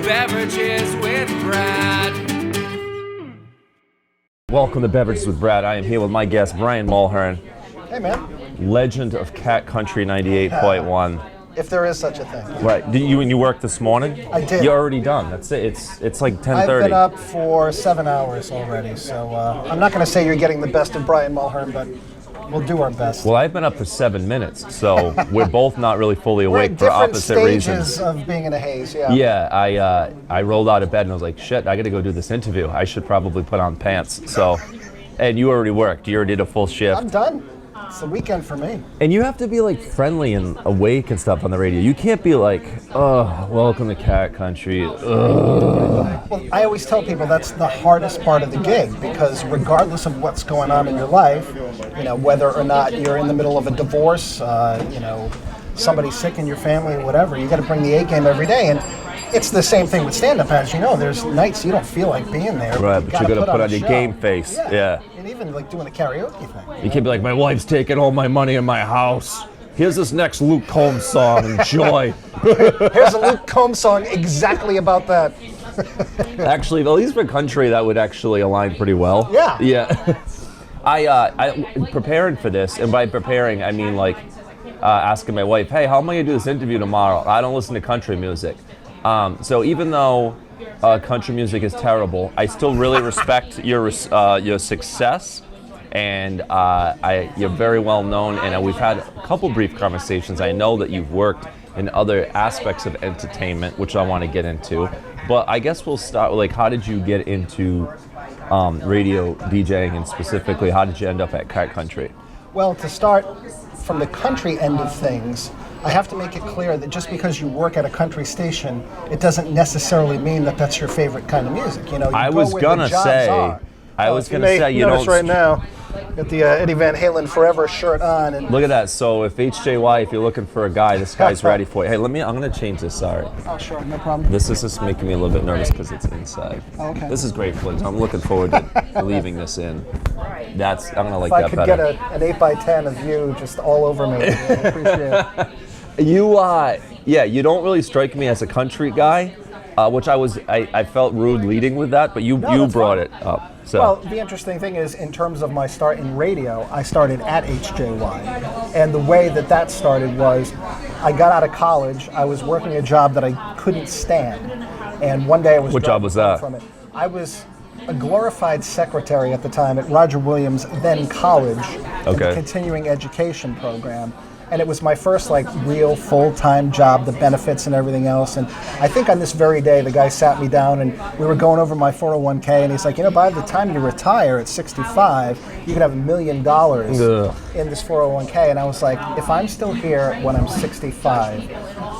Beverages with Brad. Welcome to Beverages with Brad. I am here with my guest, Brian Mulhern. Hey, man. Legend of Cat Country 98.1. If there is such a thing. Right. Did you work this morning? I did. You're already done. That's it. It's like 10:30. I've been up for 7 hours already, so I'm not going to say you're getting the best of Brian Mulhern, but we'll do our best. Well, I've been up for 7 minutes, so we're both not really fully We're awake at for opposite different reasons. stages of being in a haze, yeah. Yeah, I rolled out of bed and I was like, shit, I got to go do this interview. I should probably put on pants. So, and you already worked. You already did a full shift. I'm done. It's the weekend for me. And you have to be like friendly and awake and stuff on the radio. You can't be like, oh, welcome to Cat Country. Ugh. Well, I always tell people that's the hardest part of the gig, because regardless of what's going on in your life, you know, whether or not you're in the middle of a divorce, you know, somebody's sick in your family or whatever, you got to bring the A game every day. And it's the same thing with stand-up, as you know. There's nights you don't feel like being there. Right, but you got to put on your show. Game face. Yeah. And even like doing a karaoke thing. You can't be like, my wife's taking all my money in my house. Here's this next Luke Combs song. Enjoy. Here's a Luke Combs song exactly about that. Actually, at least for country, that would actually align pretty well. Yeah. Yeah. I preparing for this, and by preparing, I mean like asking my wife, hey, how am I going to do this interview tomorrow? I don't listen to country music. So even though country music is terrible, I still really respect your success, and you're very well known, and we've had a couple brief conversations. I know that you've worked in other aspects of entertainment, which I want to get into, but I guess we'll start with, like, how did you get into radio DJing, and specifically, how did you end up at Cat Country? Well, to start from the country end of things, I have to make it clear that just because you work at a country station, it doesn't necessarily mean that that's your favorite kind of music. You know, I was gonna say, you notice don't. right now, got the Eddie Van Halen Forever shirt on, and Look at that. So if HJY, if you're looking for a guy, this guy's ready for you. Hey, I'm gonna change this. Sorry. oh sure, no problem. This is just making me a little bit nervous because it's inside. Okay. This is great footage. I'm looking forward to leaving this in. I'm gonna like If I that could better. get an 8x10 of you just all over me, I appreciate it. You don't really strike me as a country guy, which I felt rude leading with that, but you that's brought fine. it up. So. Well, the interesting thing is, in terms of my start in radio, I started at HJY. And the way that started was, I got out of college, I was working a job that I couldn't stand. And one day I was What job was that? From it. I was a glorified secretary at the time at Roger Williams' then college, in the continuing education program. And it was my first like real full-time job, the benefits and everything else. And I think on this very day, the guy sat me down and we were going over my 401k, and he's like, you know, by the time you retire at 65, you could have $1 million in this 401k. And I was like, if I'm still here when I'm 65,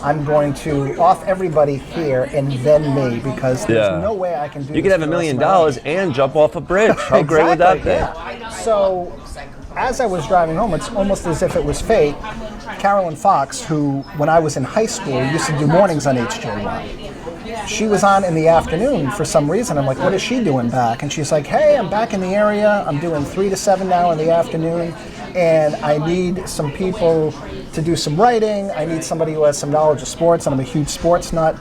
I'm going to off everybody here and then me, because there's no way I can do this. You could have $1 million and jump off a bridge. How great would that be? Yeah. So, as I was driving home, it's almost as if it was fate. Carolyn Fox, who, when I was in high school, used to do mornings on HJY. She was on in the afternoon for some reason. I'm like, what is she doing back? And she's like, hey, I'm back in the area. I'm doing 3 to 7 now in the afternoon, and I need some people to do some writing. I need somebody who has some knowledge of sports, and I'm a huge sports nut.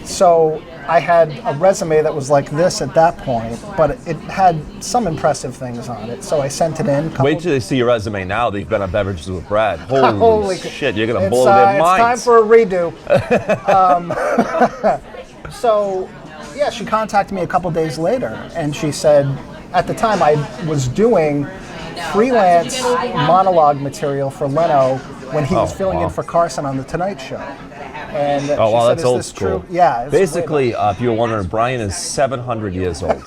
So I had a resume that was like this at that point, but it had some impressive things on it, so I sent it in. Wait till they see your resume now that you've been on Beverages with Brad. Holy shit, you're going to blow their minds. It's time for a redo. So, yeah, she contacted me a couple days later, and she said, at the time I was doing freelance monologue material for Leno when he was filling in for Carson on The Tonight Show. And she said, that's is old this school. True? Yeah. Basically, if you were wondering, Brian is 700 years old.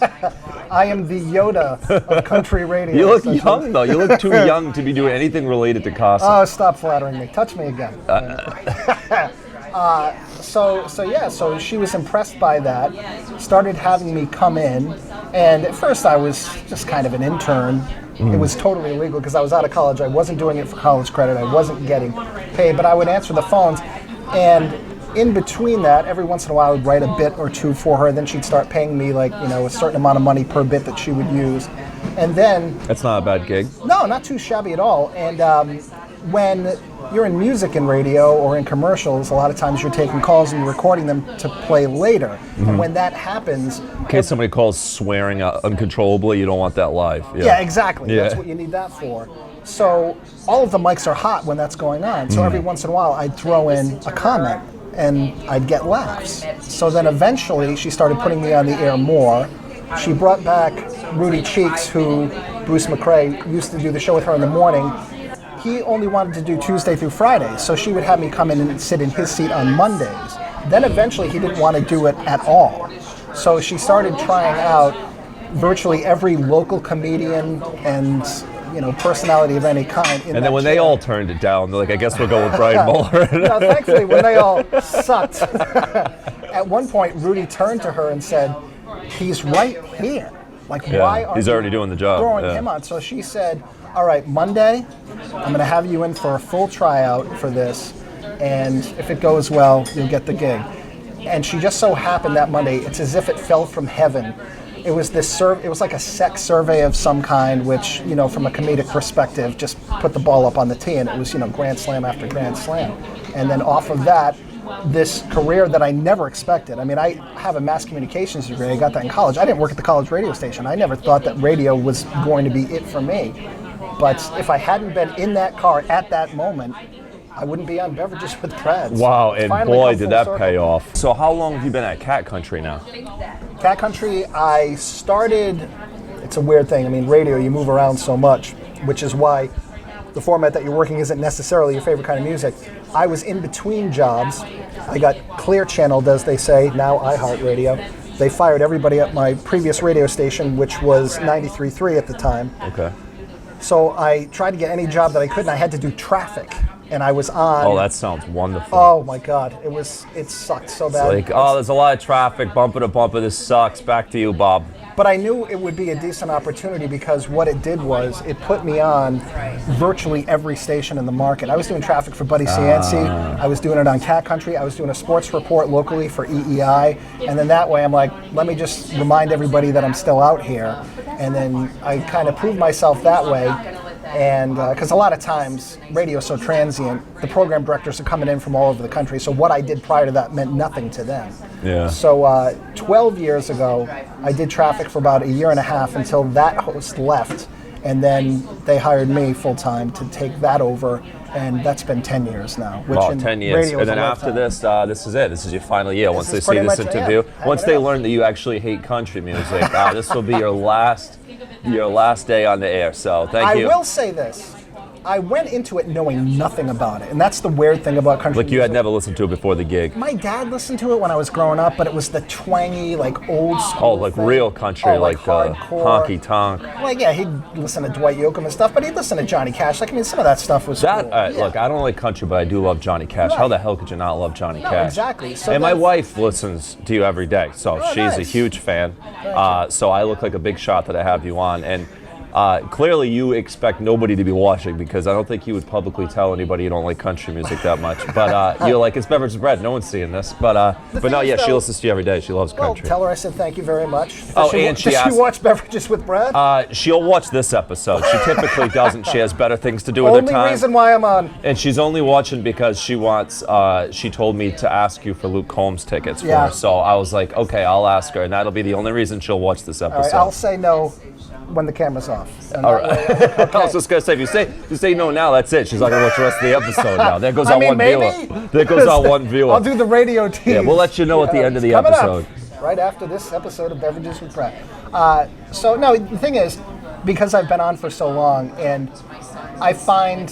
I am the Yoda of country radio. You look young, though. You look too young to be doing anything related to Carson. Oh, stop flattering me. Touch me again. So she was impressed by that, started having me come in, and at first I was just kind of an intern. It was totally illegal because I was out of college. I wasn't doing it for college credit. I wasn't getting paid, but I would answer the phones, and in between that, every once in a while I would write a bit or two for her, then she'd start paying me like, you know, a certain amount of money per bit that she would use. And then... That's not a bad gig. No, not too shabby at all. And when you're in music and radio or in commercials, a lot of times you're taking calls and you're recording them to play later. And when that happens... In case somebody calls swearing uncontrollably, you don't want that live. Yeah, exactly. That's what you need that for. So all of the mics are hot when that's going on. So every once in a while, I'd throw in a comment and I'd get laughs. So then eventually, she started putting me on the air more. She brought back Rudy Cheeks, who Bruce McRae used to do the show with her in the morning. He only wanted to do Tuesday through Friday, so she would have me come in and sit in his seat on Mondays. Then eventually he didn't want to do it at all. So she started trying out virtually every local comedian and personality of any kind. And then when they all turned it down, they're like, I guess we'll go with Brian Mulhern. No, thankfully, when they all sucked, at one point Rudy turned to her and said, he's right here. Like, why are he's already doing the job. Throwing him on? So she said, all right, Monday, I'm going to have you in for a full tryout for this, and if it goes well, you'll get the gig. And she just so happened that Monday, it's as if it fell from heaven. It was it was like a sex survey of some kind, which, from a comedic perspective, just put the ball up on the tee, and it was, Grand Slam after Grand Slam. And then off of that, this career that I never expected. I mean, I have a mass communications degree. I got that in college. I didn't work at the college radio station. I never thought that radio was going to be it for me. But if I hadn't been in that car at that moment, I wouldn't be on Beverages with Preds. Wow, and boy, did that pay off. So how long have you been at Cat Country now? Cat Country, I started, it's a weird thing. I mean, radio, you move around so much, which is why the format that you're working isn't necessarily your favorite kind of music. I was in between jobs. I got clear channeled, as they say, now iHeartRadio. They fired everybody at my previous radio station, which was 93.3 at the time. Okay. So I tried to get any job that I could, and I had to do traffic. And I was on... Oh, that sounds wonderful. Oh, my God. It sucked so bad. It's like, there's a lot of traffic, bumper to bumper, this sucks. Back to you, Bob. But I knew it would be a decent opportunity because what it did was it put me on virtually every station in the market. I was doing traffic for Buddy Cianci. I was doing it on Cat Country. I was doing a sports report locally for EEI. And then that way I'm like, let me just remind everybody that I'm still out here. And then I kind of proved myself that way. And because a lot of times radio is so transient, the program directors are coming in from all over the country. So what I did prior to that meant nothing to them. Yeah. So 12 years ago, I did traffic for about a year and a half until that host left. And then they hired me full time to take that over. And that's been 10 years now. Which 10 years. And then after this, this is it. This is your final year. Once they see this interview, once they learn that you actually hate country music, this will be your last day on the air. So thank you. I will say this. I went into it knowing nothing about it, and that's the weird thing about country music. Like you had never listened to it before the gig? My dad listened to it when I was growing up, but it was the twangy, like old school. Oh, like thing. real country, like honky tonk. Like, yeah, he'd listen to Dwight Yoakam and stuff, but he'd listen to Johnny Cash. Like, I mean, some of that stuff was cool. Look, I don't like country, but I do love Johnny Cash. Right. How the hell could you not love Johnny Cash? Exactly. So and my wife listens to you every day, so she's a huge fan. So I look like a big shot that I have you on. And clearly you expect nobody to be watching because I don't think you would publicly tell anybody you don't like country music that much. But you're like, it's Beverages Bread. No one's seeing this. But no, yeah, she listens to you every day. She loves country. Well, tell her I said thank you very much. Does she watch Beverages with Brad? She'll watch this episode. She typically doesn't. She has better things to do with her time. Only reason why I'm on. And she's only watching because she wants, she told me to ask you for Luke Combs tickets for her. So I was like, okay, I'll ask her. And that'll be the only reason she'll watch this episode. All right, I'll say no when the camera's off. All right. Okay. I was just gonna say, if you say no now, that's it. She's not gonna watch the rest of the episode now. There goes one viewer. There goes our one viewer. I'll do the radio team. Yeah, we'll let you know at the end of the episode. Right after this episode of Beverages with Brad. So no, the thing is, because I've been on for so long, and I find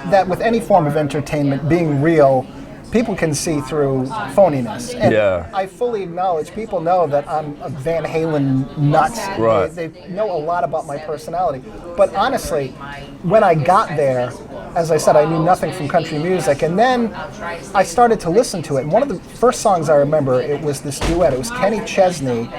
that with any form of entertainment, being real, people can see through phoniness. And I fully acknowledge, people know that I'm a Van Halen nut. Right. They know a lot about my personality. But honestly, when I got there, as I said, I knew nothing from country music, and then I started to listen to it. And one of the first songs I remember, it was this duet. It was Kenny Chesney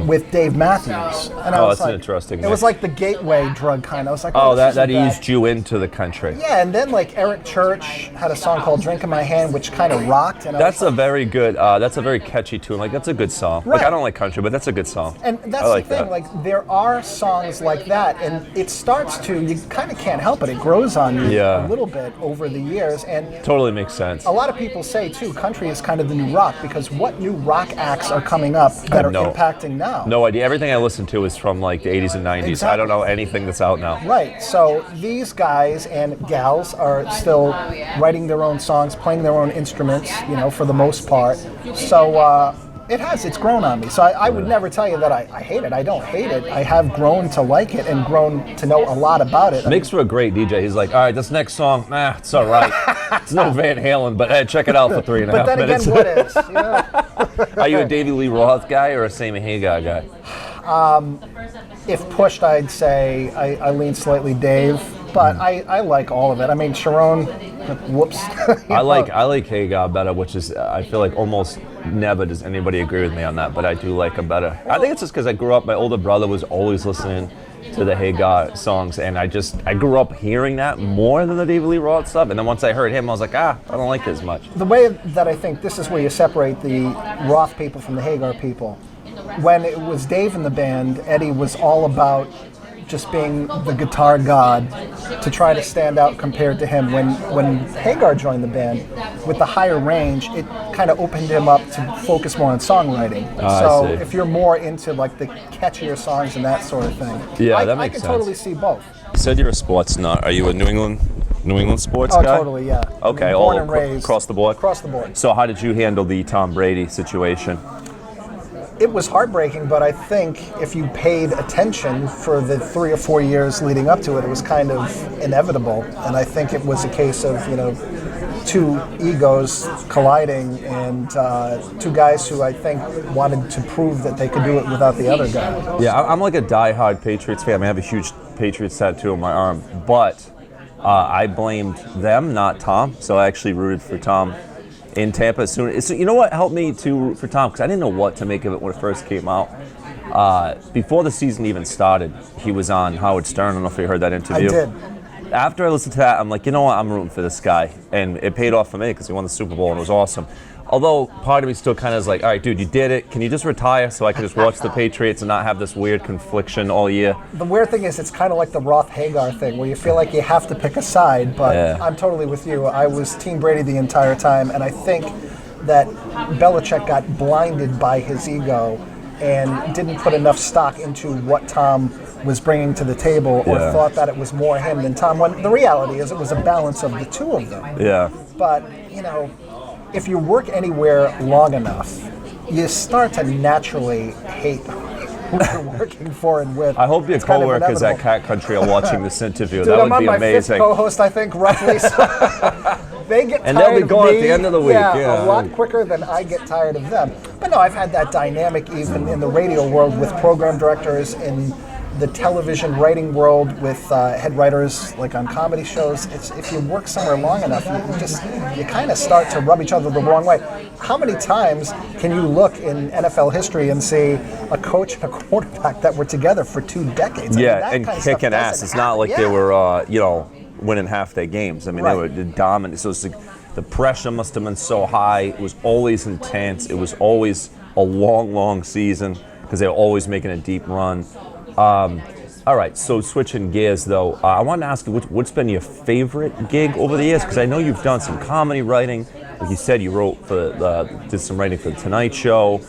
with Dave Matthews. And I was that's like, an interesting It was like the gateway drug kind. I was like, that eased you into the country. Yeah, and then like Eric Church had a song called "Drink in My Hand," which kind of rocked. And that's a very good. That's a very catchy tune. Like that's a good song. Right. Like I don't like country, but that's a good song. And that's like the thing. that. Like there are songs like that, and it starts to. You kind of can't help it. It grows on you a little bit over the years, and totally makes sense. a lot of people say too, country is kind of the new rock, because what new rock acts are coming up that are impacting now? No idea. Everything I listen to is from like the 80s and 90s. Exactly. I don't know anything that's out now. Right. So these guys and gals are still writing their own songs, playing their own instruments, for the most part. So it's grown on me. So I would never tell you that I hate it. I don't hate it. I have grown to like it and grown to know a lot about it. Makes for a great DJ. He's like, all right, this next song, it's all right. It's no Van Halen, but hey, check it out for 3.5 minutes. But then again, what is? Are you a Davey Lee Roth guy or a Sammy Hagar guy? If pushed, I'd say I lean slightly Dave, but I like all of it. I mean, Sharon, whoops. I like Hagar better, which is I feel like almost never does anybody agree with me on that, but I do like him better. I think it's just because I grew up. My older brother was always listening to the Hagar songs, and I grew up hearing that more than the David Lee Roth stuff. And then once I heard him, I was like, I don't like it as much. The way that I think this is where you separate the Roth people from the Hagar people. When it was Dave in the band, Eddie was all about just being the guitar god to try to stand out compared to him. When Hagar joined the band, with the higher range, it kind of opened him up to focus more on songwriting. So if you're more into like the catchier songs and that sort of thing, that makes sense. I can totally see both. You said you're a sports nut. Are you a New England sports guy? Oh, totally, yeah. Okay, born and raised. Across the board? Across the board. So how did you handle the Tom Brady situation? It was heartbreaking, but I think if you paid attention for the 3 or 4 years leading up to it, it was kind of inevitable. And I think it was a case of, two egos colliding and two guys who I think wanted to prove that they could do it without the other guy. Yeah, I'm like a diehard Patriots fan. I have a huge Patriots tattoo on my arm, but I blamed them, not Tom. So I actually rooted for Tom in Tampa as soon. So you know what helped me to root for Tom? Because I didn't know what to make of it when it first came out. Before the season even started, he was on Howard Stern. I don't know if you heard that interview. I did. After I listened to that, I'm like, you know what? I'm rooting for this guy. And it paid off for me because he won the Super Bowl and it was awesome. Although part of me still kind of is like, all right, dude, you did it. Can you just retire so I can just watch the Patriots and not have this weird confliction all year? The weird thing is it's kind of like the Roth-Hagar thing where you feel like you have to pick a side, but I'm totally with you. I was Team Brady the entire time, and I think that Belichick got blinded by his ego and didn't put enough stock into what Tom was bringing to the table or thought that it was more him than Tom. When the reality is it was a balance of the two of them. Yeah. But, if you work anywhere long enough, you start to naturally hate who you're working for and with. I hope your coworkers at Cat Country are watching this interview. That would be amazing. I'm on my fifth co-host, I think, roughly. So they get tired of me. And they'll be gone at the end of the week. Yeah, a lot quicker than I get tired of them. But no, I've had that dynamic even in the radio world with program directors, in the television writing world with head writers like on comedy shows. If you work somewhere long enough, you kind of start to rub each other the wrong way. How many times can you look in NFL history and see a coach and a quarterback that were together for 2 decades? And kicking ass. It's not like they were, winning half their games. I mean, they were dominant. So it's like the pressure must have been so high. It was always intense. It was always a long, long season because they were always making a deep run. All right, so switching gears though, I wanted to ask you what's been your favorite gig over the years? Because I know you've done some comedy writing. Like you said, you did some writing for The Tonight Show.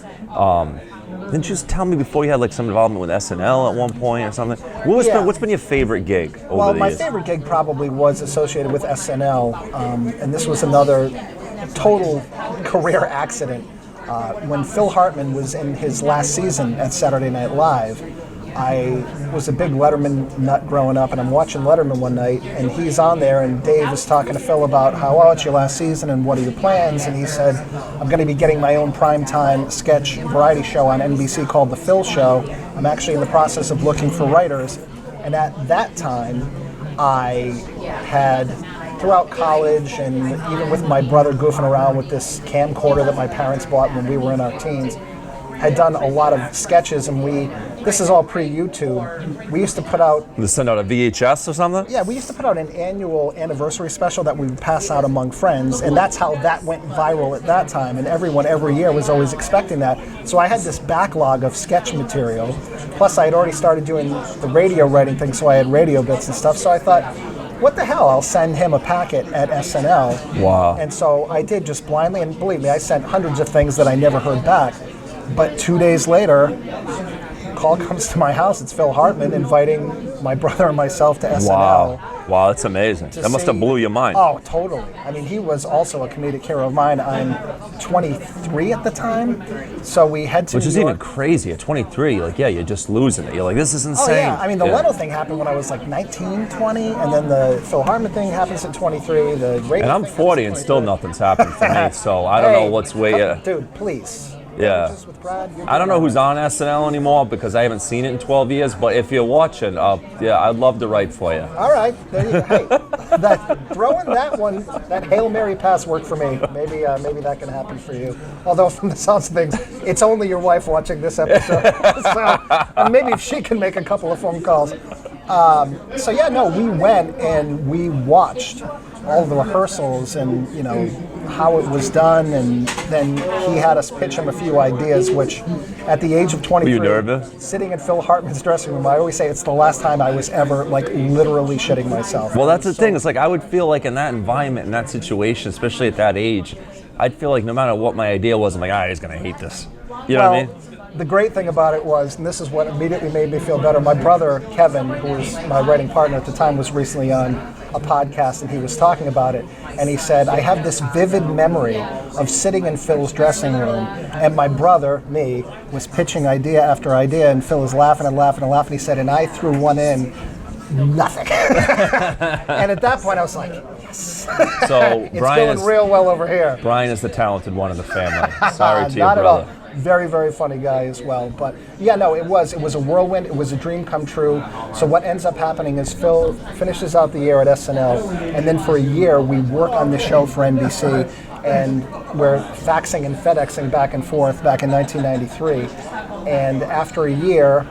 Then just tell me before you had like some involvement with SNL at one point or something. What's been your favorite gig over the years? Well, my favorite gig probably was associated with SNL, and this was another total career accident. When Phil Hartman was in his last season at Saturday Night Live, I was a big Letterman nut growing up, and I'm watching Letterman one night, and he's on there, and Dave is talking to Phil about how, it's your last season, and what are your plans? And he said, I'm going to be getting my own primetime sketch variety show on NBC called The Phil Show. I'm actually in the process of looking for writers. And at that time, I had throughout college, and even with my brother goofing around with this camcorder that my parents bought when we were in our teens, had done a lot of sketches, and this is all pre-YouTube. We used to put out... To send out a VHS or something? Yeah, we used to put out an annual anniversary special that we would pass out among friends, and that's how that went viral at that time, and everyone every year was always expecting that. So I had this backlog of sketch material, plus I had already started doing the radio writing thing, so I had radio bits and stuff, so I thought, what the hell, I'll send him a packet at SNL. Wow. And so I did, just blindly, and believe me, I sent hundreds of things that I never heard back. But 2 days later, call comes to my house. It's Phil Hartman inviting my brother and myself to SNL. Wow, that's amazing. That must have blew your mind. Oh, totally. I mean, he was also a comedic hero of mine. I'm 23 at the time, so we head to Which is New York. even crazy. At 23, like, yeah, you're just losing it. You're like, this is insane. Oh, yeah. I mean, the Leno thing happened when I was like 19, 20, and then the Phil Hartman thing happens at 23. The radio And I'm thing 40 happens and at still 23. nothing's happened for me, so I don't know what's way... Dude, please. Yeah. Beverages with Brad, I don't know who's on SNL anymore because I haven't seen it in 12 years, but if you're watching, yeah, I'd love to write for you. All right, there you go. Hey, throw in that one, that Hail Mary pass worked for me. Maybe that can happen for you. Although from the sounds of things, it's only your wife watching this episode. So maybe if she can make a couple of phone calls. So yeah, no, we went and we watched all the rehearsals and, you know, how it was done, and then he had us pitch him a few ideas, which at the age of 23, Were you nervous? sitting in Phil Hartman's dressing room, I always say it's the last time I was ever, like, literally shitting myself. Well, that's the thing. It's like I would feel like in that environment, in that situation, especially at that age, I'd feel like no matter what my idea was, I'm like, he's going to hate this. You know what I mean? The great thing about it was, and this is what immediately made me feel better, my brother, Kevin, who was my writing partner at the time, was recently on a podcast, and he was talking about it, and he said, I have this vivid memory of sitting in Phil's dressing room, and my brother, me, was pitching idea after idea, and Phil was laughing and laughing and laughing. He said, and I threw one in, nothing. And at that point, I was like, yes. So It's going real well over here. Brian is the talented one in the family. Sorry to your Not at brother. all. Very, very funny guy as well. But yeah, no, it was a whirlwind. It was a dream come true. So what ends up happening is Phil finishes out the year at SNL, and then for a year we work on the show for NBC, and we're faxing and FedExing back and forth back in 1993. And after a year,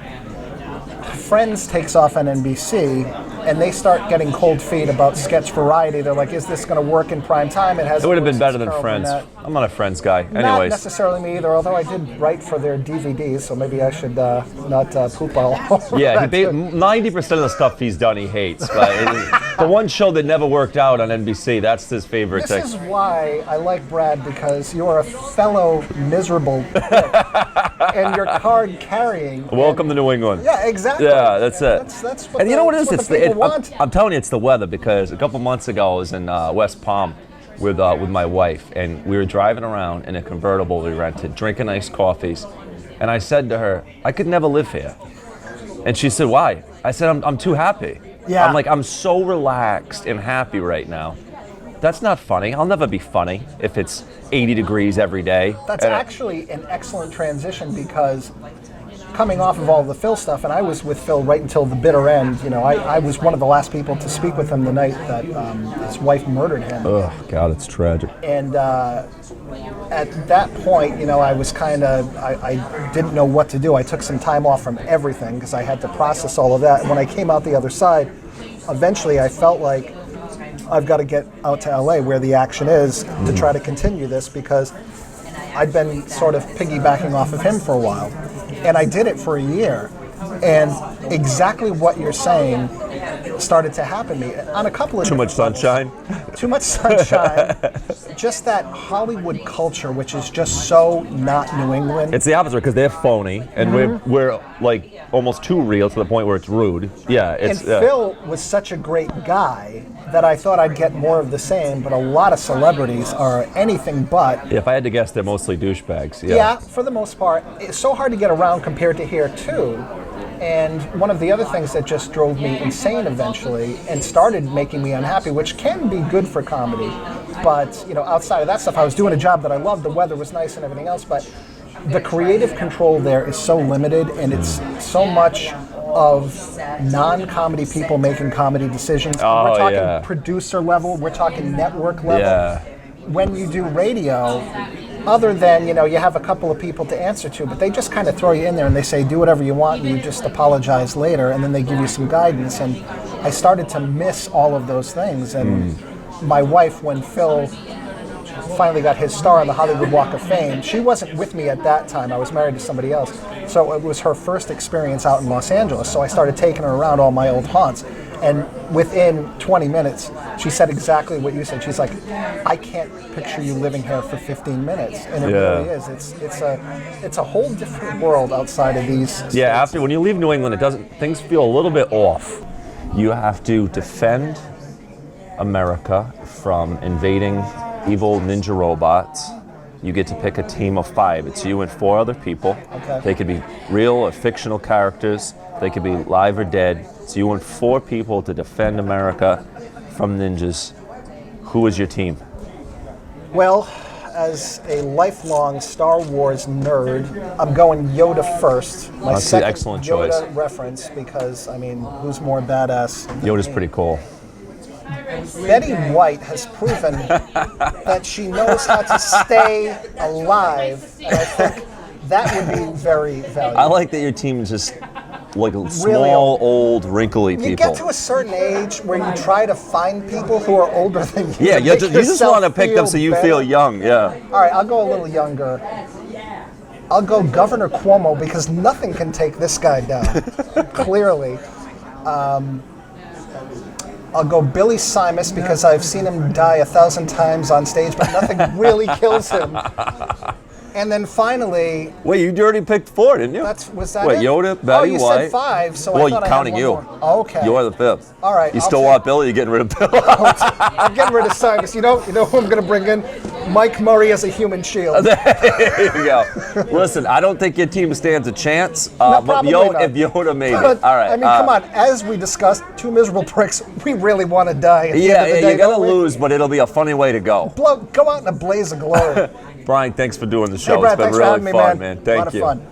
Friends takes off on NBC, and they start getting cold feet about sketch variety. They're like, is this going to work in prime time? It It would have been better than Friends. I'm not a Friends guy. Not Anyways. necessarily me either, although I did write for their DVDs, so maybe I should not poop all over Yeah, that. 90% of the stuff he's done he hates. But the one show that never worked out on NBC, that's his favorite thing. This is why I like Brad, because you're a fellow miserable prick, and you're card carrying. Welcome to New England. Yeah, exactly. Yeah, that's it. That's what And you know what it is? that's what the people want. I'm telling you, it's the weather, because a couple months ago I was in West Palm with my wife, and we were driving around in a convertible we rented, drinking iced coffees, and I said to her, I could never live here. And she said, why? I said, I'm too happy. Yeah. I'm like, I'm so relaxed and happy right now. That's not funny. I'll never be funny if it's 80 degrees every day. That's actually an excellent transition, because coming off of all the Phil stuff, and I was with Phil right until the bitter end. You know, I was one of the last people to speak with him the night that his wife murdered him. Oh, God, it's tragic. And at that point, you know, I was I didn't know what to do. I took some time off from everything because I had to process all of that. And when I came out the other side, eventually I felt like I've got to get out to LA where the action is to try to continue this, because I'd been sort of piggybacking off of him for a while. And I did it for a year. And exactly what you're saying started to happen to me on a couple of Too much sunshine? Too much sunshine. Just that Hollywood culture, which is just so not New England. It's the opposite, because they're phony, and we're like almost too real to the point where it's rude. Yeah, it's. And Phil was such a great guy that I thought I'd get more of the same, but a lot of celebrities are anything but. If I had to guess, they're mostly douchebags. Yeah. Yeah, for the most part. It's so hard to get around compared to here, too. And one of the other things that just drove me insane eventually and started making me unhappy, which can be good for comedy, but, you know, outside of that stuff, I was doing a job that I loved, the weather was nice and everything else, but the creative control there is so limited, and it's so much of non-comedy people making comedy decisions. Oh, we're talking yeah. producer level, we're talking network level. Yeah. When you do radio, other than, you have a couple of people to answer to, but they just kind of throw you in there and they say, do whatever you want, and you just apologize later, and then they give you some guidance. And I started to miss all of those things. And my wife, when Phil finally got his star on the Hollywood Walk of Fame, she wasn't with me at that time. I was married to somebody else. So it was her first experience out in Los Angeles. So I started taking her around all my old haunts. And within 20 minutes, she said exactly what you said. She's like, I can't picture you living here for 15 minutes. And it really is. It's a whole different world outside of these states. Yeah, after when you leave New England, things feel a little bit off. You have to defend America from invading evil ninja robots. You get to pick a team of 5. It's you and 4 other people. Okay. They could be real or fictional characters. They could be live or dead. It's you and 4 people to defend America from ninjas. Who is your team? Well, as a lifelong Star Wars nerd, I'm going Yoda first. My That's an second excellent Yoda choice. reference, because, who's more badass? Yoda's pretty cool. Betty White has proven that she knows how to stay alive, and I think that would be very valuable. I like that your team is just like small, Really old, wrinkly people. You get to a certain age where you try to find people who are older than you. Yeah, to you make just yourself want to pick them so you better. feel young. Yeah. All right, I'll go a little younger. I'll go Governor Cuomo, because nothing can take this guy down, clearly. I'll go Billy Simus, because I've seen him die 1,000 times on stage, but nothing really kills him. And then finally... Wait, you already picked 4, didn't you? Was that Wait, it? Yoda, Betty Oh, you White. said 5, so Well, I thought counting I had you. one more. Oh, okay. You're the 5th. All right. You I'll still take- want Billy? You're getting rid of Bill. I'm getting rid of Simus. You know who I'm going to bring in? Mike Murray as a human shield. There you go. Listen, I don't think your team stands a chance. No, But probably not. if Yoda made it. But, All right. come on. As we discussed, 2 miserable pricks, we really want to die at the Yeah, end of the day, you're going don't to we? lose, but it'll be a funny way to go. Go out in a blaze of glory. Brian, thanks for doing the show. Hey, Brad, it's been thanks for really having me, fun, man. Thank A lot of you. fun.